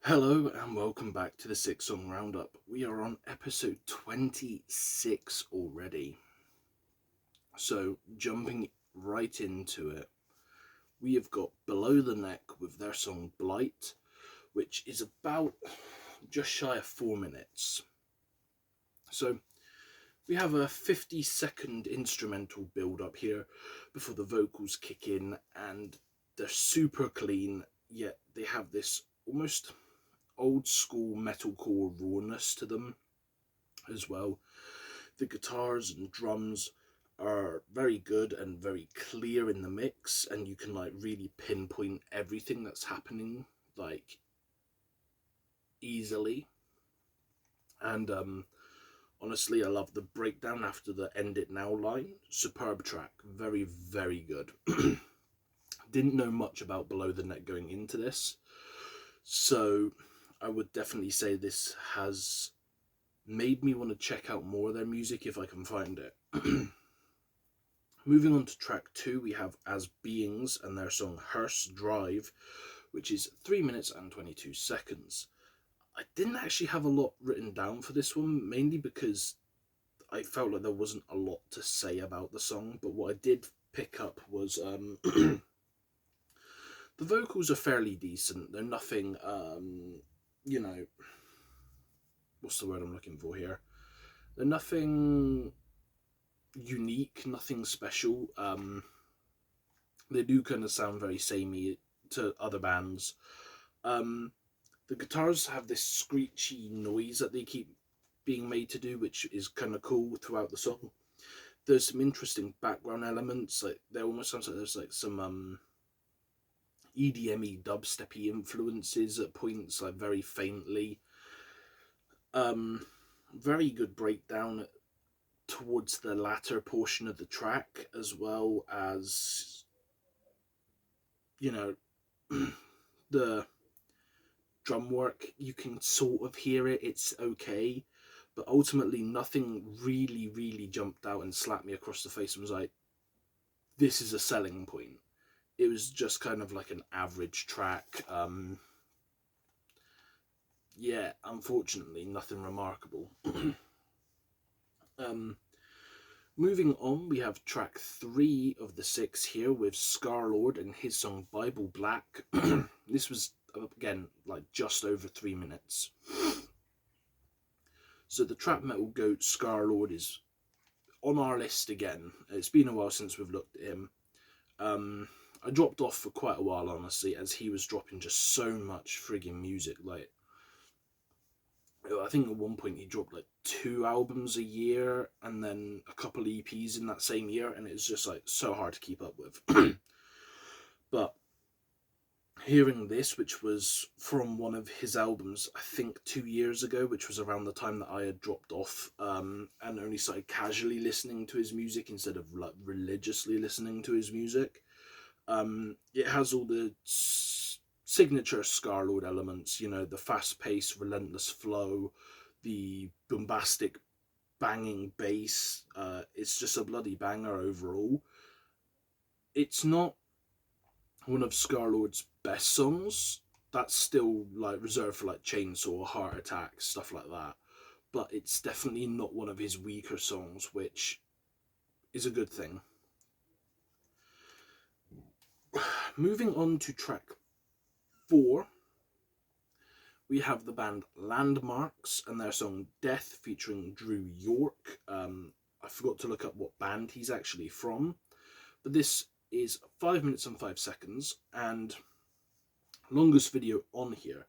Hello and welcome back to the Six Song Roundup. We are on episode 26 already. So, jumping right into it, we have got Below the Neck with their song Blight, which is about just shy of 4 minutes. So, we have a 50-second instrumental build up here before the vocals kick in, and they're super clean, yet they have this almost old school metalcore rawness to them as well. The guitars and drums are very good and very clear in the mix, and you can really pinpoint everything that's happening easily. And honestly, I love the breakdown after the "End It Now" line. Superb track, very very good. Didn't know much about Below the Neck going into this, so I would definitely say this has made me want to check out more of their music if I can find it. Moving on to track 2, we have As Beings and their song Hearse Drive, which is 3 minutes and 22 seconds. I didn't actually have a lot written down for this one, mainly because I felt like there wasn't a lot to say about the song, but what I did pick up was the vocals are fairly decent. They're nothing, what's the word I'm looking for here? They're nothing unique, nothing special. They do kind of sound very samey to other bands. The guitars have this screechy noise that they keep being made to do, which is kind of cool throughout the song. There's some interesting background elements, like there almost sounds like there's some EDM-y, dubstep-y influences at points, like very faintly. Very good breakdown towards the latter portion of the track, as well as the drum work. You can sort of hear it, it's okay, but ultimately nothing really really jumped out and slapped me across the face and was like, this is a selling point. It was just kind of like an average track. Yeah, unfortunately nothing remarkable. Moving on, we have track 3 of the 6 here with Scarlord and his song Bible Black. This was, again, like just over 3 minutes. So the trap metal goat Scarlord is on our list again. It's been a while since we've looked at him. I dropped off for quite a while, honestly, as he was dropping just so much frigging music. Like, I think at one point he dropped like 2 albums a year and then a couple EPs in that same year, and it was just like so hard to keep up with. But hearing this, which was from one of his albums, I think 2 years ago, which was around the time that I had dropped off and only started casually listening to his music instead of like religiously listening to his music. It has all the signature Scarlord elements, the fast-paced, relentless flow, the bombastic, banging bass. It's just a bloody banger overall. It's not one of Scarlord's best songs. That's still like reserved for like Chainsaw, Heart Attack, stuff like that. But it's definitely not one of his weaker songs, which is a good thing. Moving on to track 4, we have the band Landmarks and their song Death featuring Drew York. I forgot to look up what band he's actually from, but this is 5 minutes and 5 seconds and longest video on here.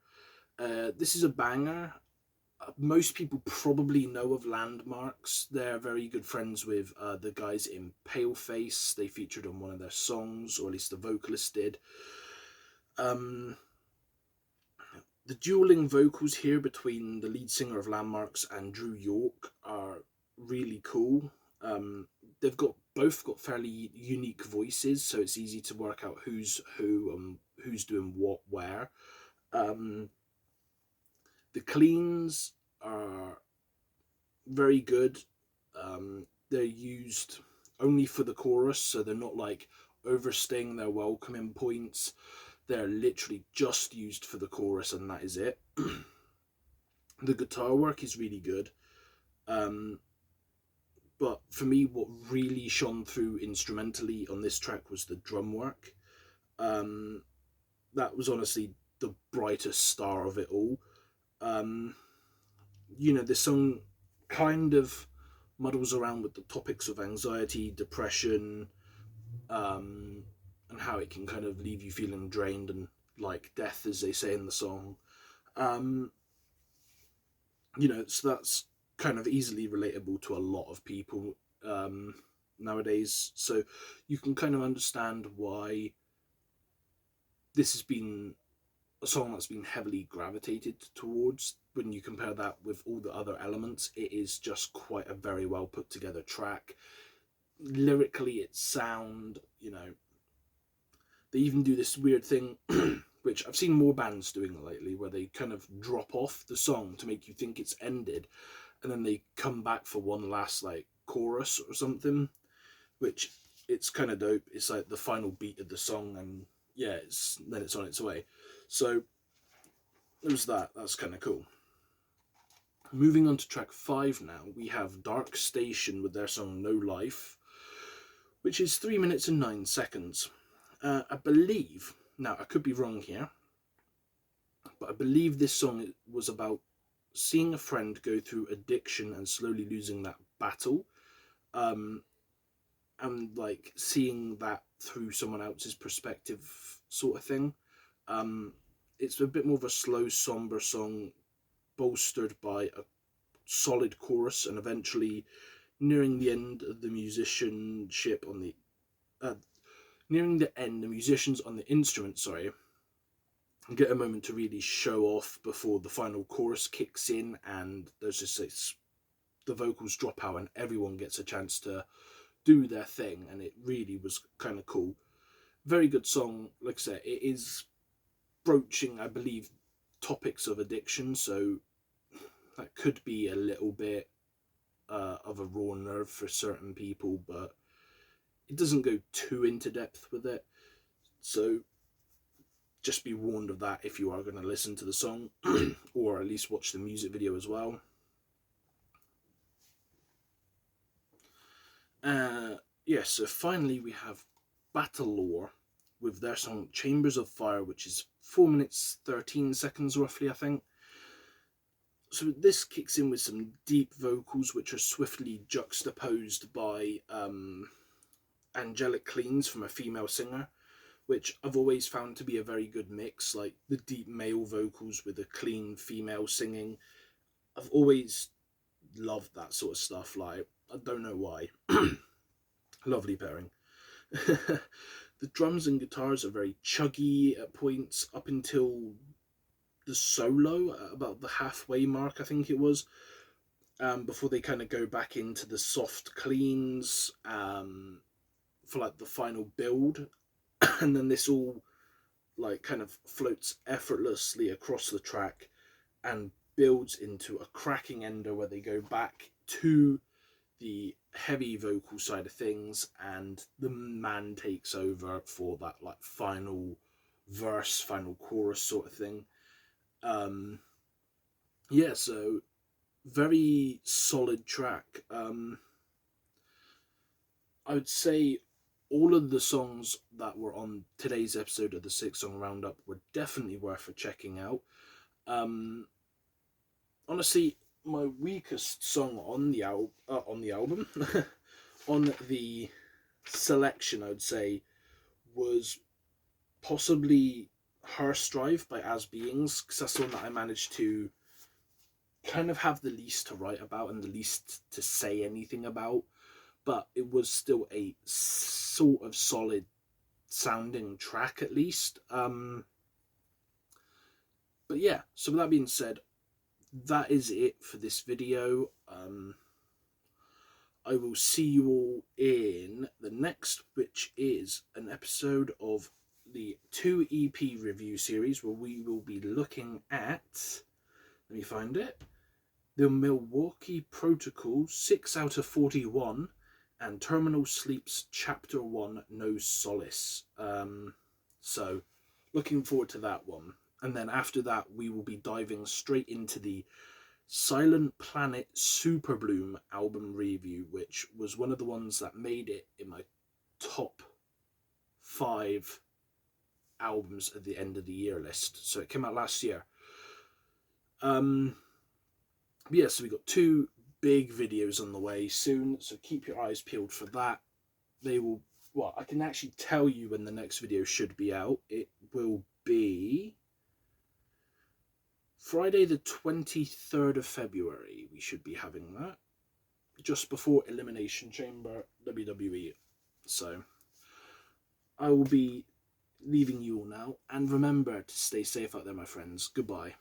This is a banger. Most people probably know of Landmarks. They're very good friends with the guys in Paleface. They featured on one of their songs, or at least the vocalist did. The dueling vocals here between the lead singer of Landmarks and Drew York are really cool. They've both got fairly unique voices, so it's easy to work out who's who, who's doing what where. The cleans are very good. They're used only for the chorus, so they're not like overstaying their welcoming points. They're literally just used for the chorus, and that is it. The guitar work is really good. But for me, what really shone through instrumentally on this track was the drum work. That was honestly the brightest star of it all. This song kind of muddles around with the topics of anxiety, depression, and how it can kind of leave you feeling drained and like death, as they say in the song. So that's kind of easily relatable to a lot of people nowadays. So you can kind of understand why this has been a song that's been heavily gravitated towards. When you compare that with all the other elements, it is just quite a very well put together track. Lyrically, it's sound, they even do this weird thing which I've seen more bands doing lately, where they kind of drop off the song to make you think it's ended, and then they come back for one last like chorus or something, which it's kind of dope. It's like the final beat of the song, and yeah, then it's on its way. So there's that. That's kind of cool. Moving on to track 5 now, we have Dark Station with their song No Life, which is 3 minutes and 9 seconds. I believe, now I could be wrong here, but I believe this song was about seeing a friend go through addiction and slowly losing that battle, and like seeing that through someone else's perspective sort of thing. It's a bit more of a slow, somber song, bolstered by a solid chorus, and eventually nearing the end of the musicianship on the nearing the end, the musicians on the instrument, get a moment to really show off before the final chorus kicks in, and there's just the vocals drop out and everyone gets a chance to do their thing, and it really was kind of cool. Very good song. Like I said, it is broaching, I believe, topics of addiction, so that could be a little bit of a raw nerve for certain people, but it doesn't go too into depth with it. So just be warned of that if you are going to listen to the song, or at least watch the music video as well. So finally we have Battlelore with their song Chambers of Fire, which is 4 minutes 13 seconds roughly, I think. So this kicks in with some deep vocals, which are swiftly juxtaposed by angelic cleans from a female singer, which I've always found to be a very good mix, like the deep male vocals with a clean female singing. I've always loved that sort of stuff, like, I don't know why. Lovely pairing. The drums and guitars are very chuggy at points up until the solo, about the halfway mark, I think it was, before they kind of go back into the soft cleans for like the final build. And then this all like kind of floats effortlessly across the track and builds into a cracking ender where they go back to the heavy vocal side of things, and the man takes over for that like final verse, final chorus sort of thing. So very solid track. I would say all of the songs that were on today's episode of the 6-song roundup were definitely worth checking out. Honestly, my weakest song on the album, on the selection, I would say, was possibly Hearse Drive by As Beings, because that's the one that I managed to kind of have the least to write about and the least to say anything about, but it was still a sort of solid sounding track at least. But yeah, so with that being said, that is it for this video. I will see you all in the next, which is an episode of the 2 EP review series, where we will be looking at, let me find it, the Milwaukee Protocol 6 out of 41 and Terminal Sleep's Chapter 1 No Solace. So looking forward to that one. And then after that, we will be diving straight into the Silent Planet Super Bloom album review, which was one of the ones that made it in my top 5 albums at the end of the year list. So it came out last year. Yeah, so we got 2 big videos on the way soon, so keep your eyes peeled for that. They will, well, I can actually tell you when the next video should be out. It will be Friday the 23rd of February. We should be having that just before Elimination Chamber WWE. So I will be leaving you all now, and remember to stay safe out there, my friends. Goodbye.